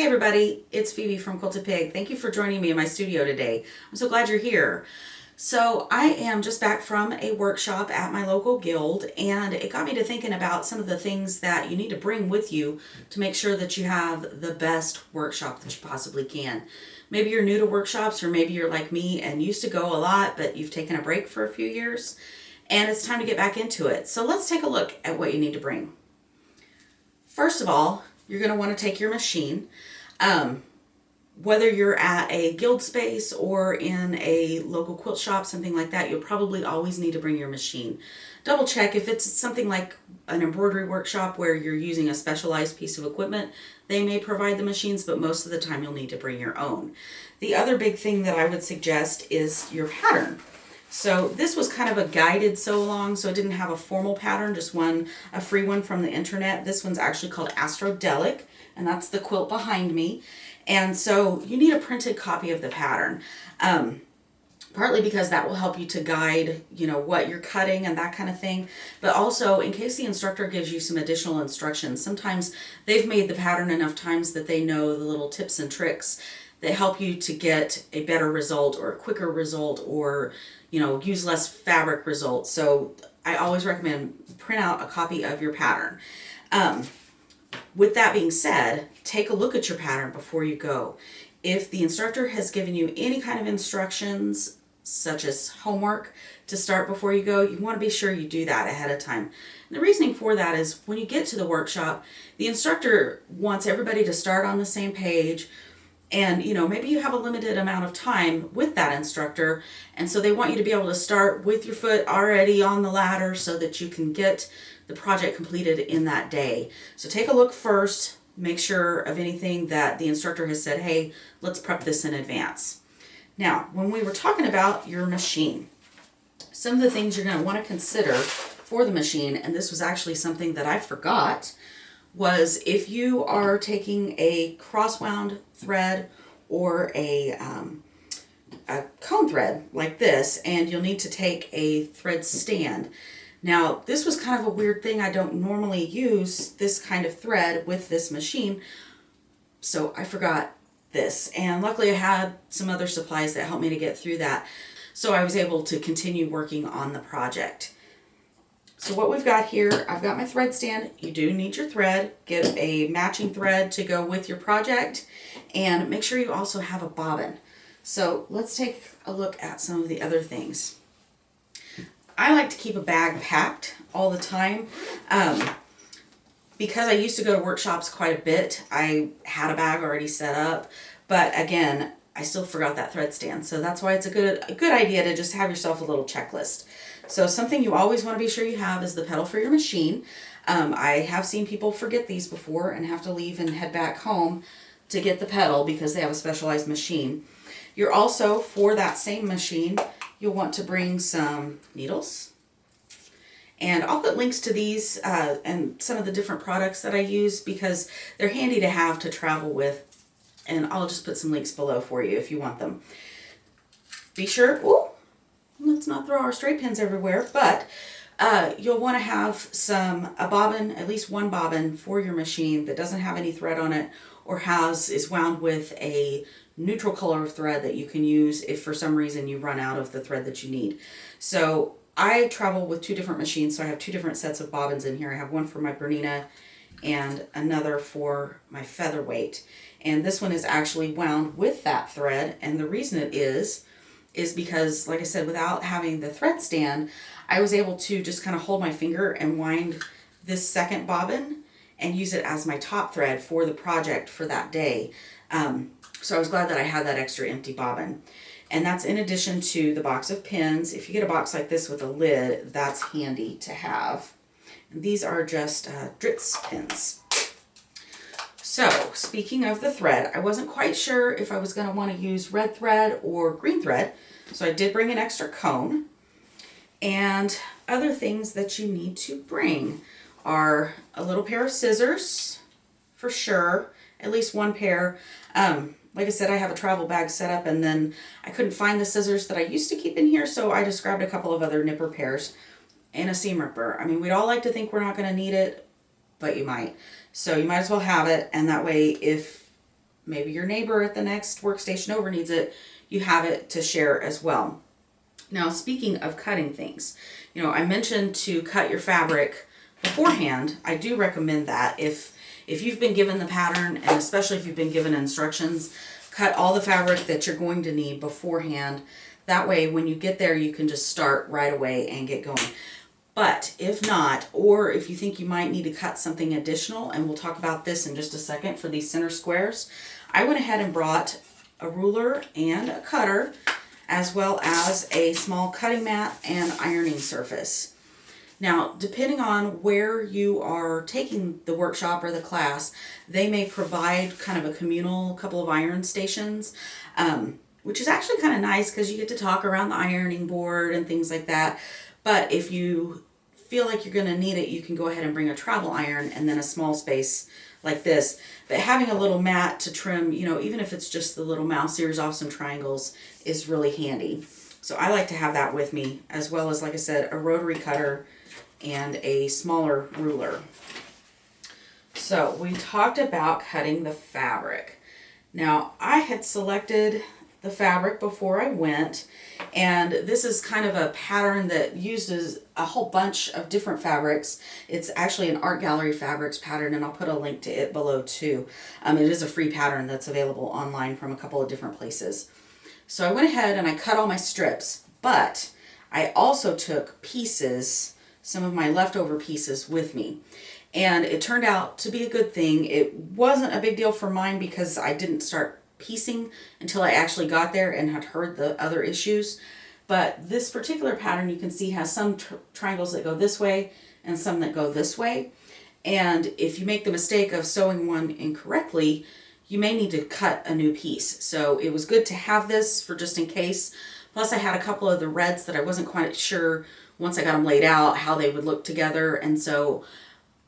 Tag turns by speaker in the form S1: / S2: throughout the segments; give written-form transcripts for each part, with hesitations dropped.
S1: Hey everybody, it's Phoebe from Quilted Pig. Thank you for joining me in my studio today. I'm so glad you're here. So I am just back from a workshop at my local guild, and it got me to thinking about some of the things that you need to bring with you to make sure that you have the best workshop that you possibly can. Maybe you're new to workshops, or maybe you're like me and used to go a lot, but you've taken a break for a few years, and it's time to get back into it. So let's take a look at what you need to bring. First of all, you're going to want to take your machine. Whether you're at a guild space or in a local quilt shop, something like that, you'll probably always need to bring your machine. Double check if it's something like an embroidery workshop where you're using a specialized piece of equipment. They may provide the machines, but most of the time you'll need to bring your own. The other big thing that I would suggest is your pattern. So this was kind of a guided sew along, so it didn't have a formal pattern, just a free one from the internet. This one's actually called Astrodelic, and that's the quilt behind me. And so you need a printed copy of the pattern, partly because that will help you to guide, what you're cutting and that kind of thing. But also in case the instructor gives you some additional instructions, sometimes they've made the pattern enough times that they know the little tips and tricks that help you to get a better result or a quicker result, or use less fabric results. So I always recommend print out a copy of your pattern. With that being said, take a look at your pattern before you go. If the instructor has given you any kind of instructions, such as homework, to start before you go, you want to be sure you do that ahead of time. And the reasoning for that is when you get to the workshop, the instructor wants everybody to start on the same page. And maybe you have a limited amount of time with that instructor, and so they want you to be able to start with your foot already on the ladder so that you can get the project completed in that day. So take a look first, make sure of anything that the instructor has said, hey, let's prep this in advance. Now, when we were talking about your machine, some of the things you're going to want to consider for the machine, and this was actually something that I forgot, was if you are taking a cross-wound thread or a cone thread like this, and you'll need to take a thread stand. Now, this was kind of a weird thing. I don't normally use this kind of thread with this machine, so I forgot this. And luckily I had some other supplies that helped me to get through that, so I was able to continue working on the project. So what we've got here, I've got my thread stand. You do need your thread. Get a matching thread to go with your project, and make sure you also have a bobbin. So let's take a look at some of the other things. I like to keep a bag packed all the time. Because I used to go to workshops quite a bit, I had a bag already set up, but again, I still forgot that thread stand. So that's why it's a good idea to just have yourself a little checklist. So something you always want to be sure you have is the pedal for your machine. I have seen people forget these before and have to leave and head back home to get the pedal because they have a specialized machine. You're also, for that same machine, you'll want to bring some needles. And I'll put links to these and some of the different products that I use because they're handy to have to travel with. And I'll just put some links below for you if you want them. Be sure, let's not throw our straight pins everywhere, but you'll want to have a bobbin, at least one bobbin for your machine that doesn't have any thread on it or is wound with a neutral color of thread that you can use if for some reason you run out of the thread that you need. So I travel with two different machines, so I have two different sets of bobbins in here. I have one for my Bernina and another for my featherweight. And this one is actually wound with that thread, and the reason it is because, like I said, without having the thread stand, I was able to just kind of hold my finger and wind this second bobbin and use it as my top thread for the project for that day. So I was glad that I had that extra empty bobbin. And that's in addition to the box of pins. If you get a box like this with a lid, that's handy to have. And these are just Dritz pins. So, speaking of the thread, I wasn't quite sure if I was going to want to use red thread or green thread, so I did bring an extra cone. And other things that you need to bring are a little pair of scissors, for sure, at least one pair. Like I said, I have a travel bag set up, and then I couldn't find the scissors that I used to keep in here, so I just grabbed a couple of other nipper pairs and a seam ripper. I mean, we'd all like to think we're not going to need it, but you might. So you might as well have it, and that way if maybe your neighbor at the next workstation over needs it, you have it to share as well. Now, speaking of cutting things, I mentioned to cut your fabric beforehand. I do recommend that. If you've been given the pattern, and especially if you've been given instructions, cut all the fabric that you're going to need beforehand. That way, when you get there, you can just start right away and get going. But if not, or if you think you might need to cut something additional, and we'll talk about this in just a second for these center squares, I went ahead and brought a ruler and a cutter, as well as a small cutting mat and ironing surface. Now, depending on where you are taking the workshop or the class, they may provide kind of a communal couple of iron stations, which is actually kind of nice because you get to talk around the ironing board and things like that. But if you feel like you're going to need it, you can go ahead and bring a travel iron and then a small space like this. But having a little mat to trim, even if it's just the little mouse ears off some triangles, is really handy. So I like to have that with me, as well as, like I said, a rotary cutter and a smaller ruler. So we talked about cutting the fabric. Now, I had selected the fabric before I went, and this is kind of a pattern that uses a whole bunch of different fabrics. It's actually an Art Gallery Fabrics pattern, and I'll put a link to it below too. It is a free pattern that's available online from a couple of different places. So I went ahead and I cut all my strips, but I also took pieces, some of my leftover pieces with me. And it turned out to be a good thing. It wasn't a big deal for mine because I didn't start piecing until I actually got there and had heard the other issues. But this particular pattern, you can see, has some triangles that go this way and some that go this way. And if you make the mistake of sewing one incorrectly, you may need to cut a new piece. So it was good to have this for just in case. Plus I had a couple of the reds that I wasn't quite sure once I got them laid out how they would look together. And so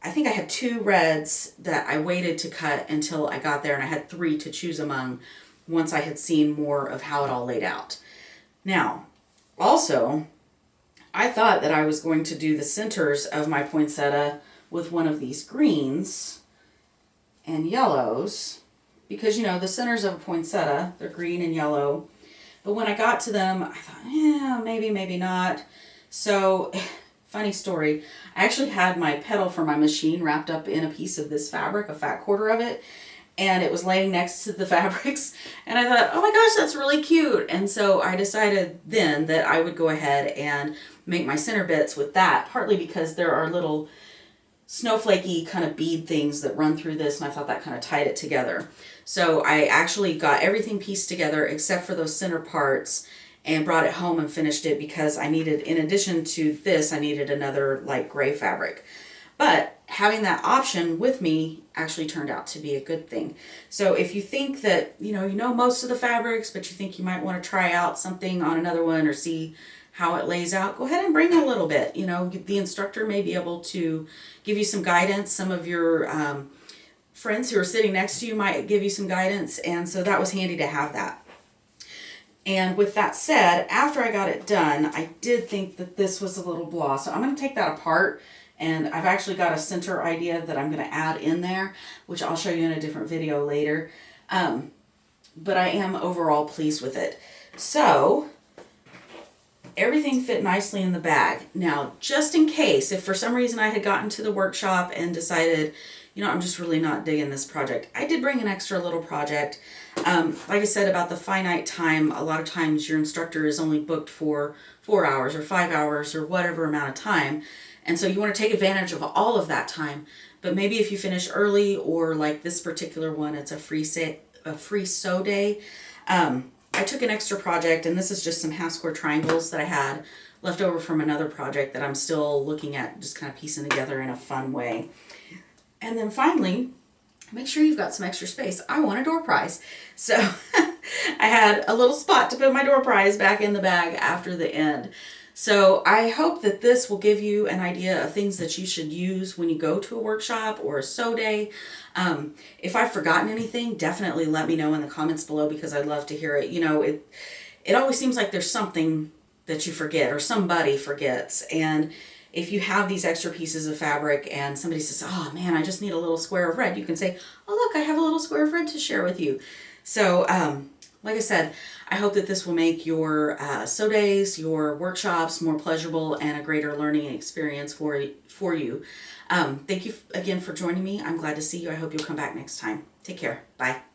S1: I think I had 2 reds that I waited to cut until I got there, and I had 3 to choose among once I had seen more of how it all laid out. Now, also, I thought that I was going to do the centers of my poinsettia with one of these greens and yellows, because, the centers of a poinsettia, they're green and yellow. But when I got to them, I thought, yeah, maybe, maybe not. So, funny story, I actually had my pedal for my machine wrapped up in a piece of this fabric, a fat quarter of it, and it was laying next to the fabrics, and I thought, oh my gosh, that's really cute. And so I decided then that I would go ahead and make my center bits with that, partly because there are little snowflakey kind of bead things that run through this, and I thought that kind of tied it together. So I actually got everything pieced together except for those center parts, and brought it home and finished it because I needed, in addition to this, I needed another light gray fabric. But having that option with me actually turned out to be a good thing. So if you think that, you know most of the fabrics, but you think you might want to try out something on another one or see how it lays out, go ahead and bring a little bit. The instructor may be able to give you some guidance. Some of your friends who are sitting next to you might give you some guidance, and so that was handy to have that. And with that said, after I got it done, I did think that this was a little blah. So I'm going to take that apart, and I've actually got a center idea that I'm going to add in there, which I'll show you in a different video later. But I am overall pleased with it. So everything fit nicely in the bag. Now, just in case, if for some reason I had gotten to the workshop and decided, I'm just really not digging this project, I did bring an extra little project. Like I said about the finite time, a lot of times your instructor is only booked for 4 hours or 5 hours or whatever amount of time. And so you want to take advantage of all of that time. But maybe if you finish early, or like this particular one, it's a free sew day. I took an extra project, and this is just some half square triangles that I had left over from another project that I'm still looking at, just kind of piecing together in a fun way. And then finally, make sure you've got some extra space. I want a door prize. So I had a little spot to put my door prize back in the bag after the end. So I hope that this will give you an idea of things that you should use when you go to a workshop or a sew day. If I've forgotten anything, definitely let me know in the comments below, because I'd love to hear it. It always seems like there's something that you forget or somebody forgets. And if you have these extra pieces of fabric and somebody says, oh man, I just need a little square of red, you can say, oh look, I have a little square of red to share with you. So like I said, I hope that this will make your sew days, your workshops more pleasurable and a greater learning experience for you. Thank you again for joining me. I'm glad to see you. I hope you'll come back next time. Take care. Bye.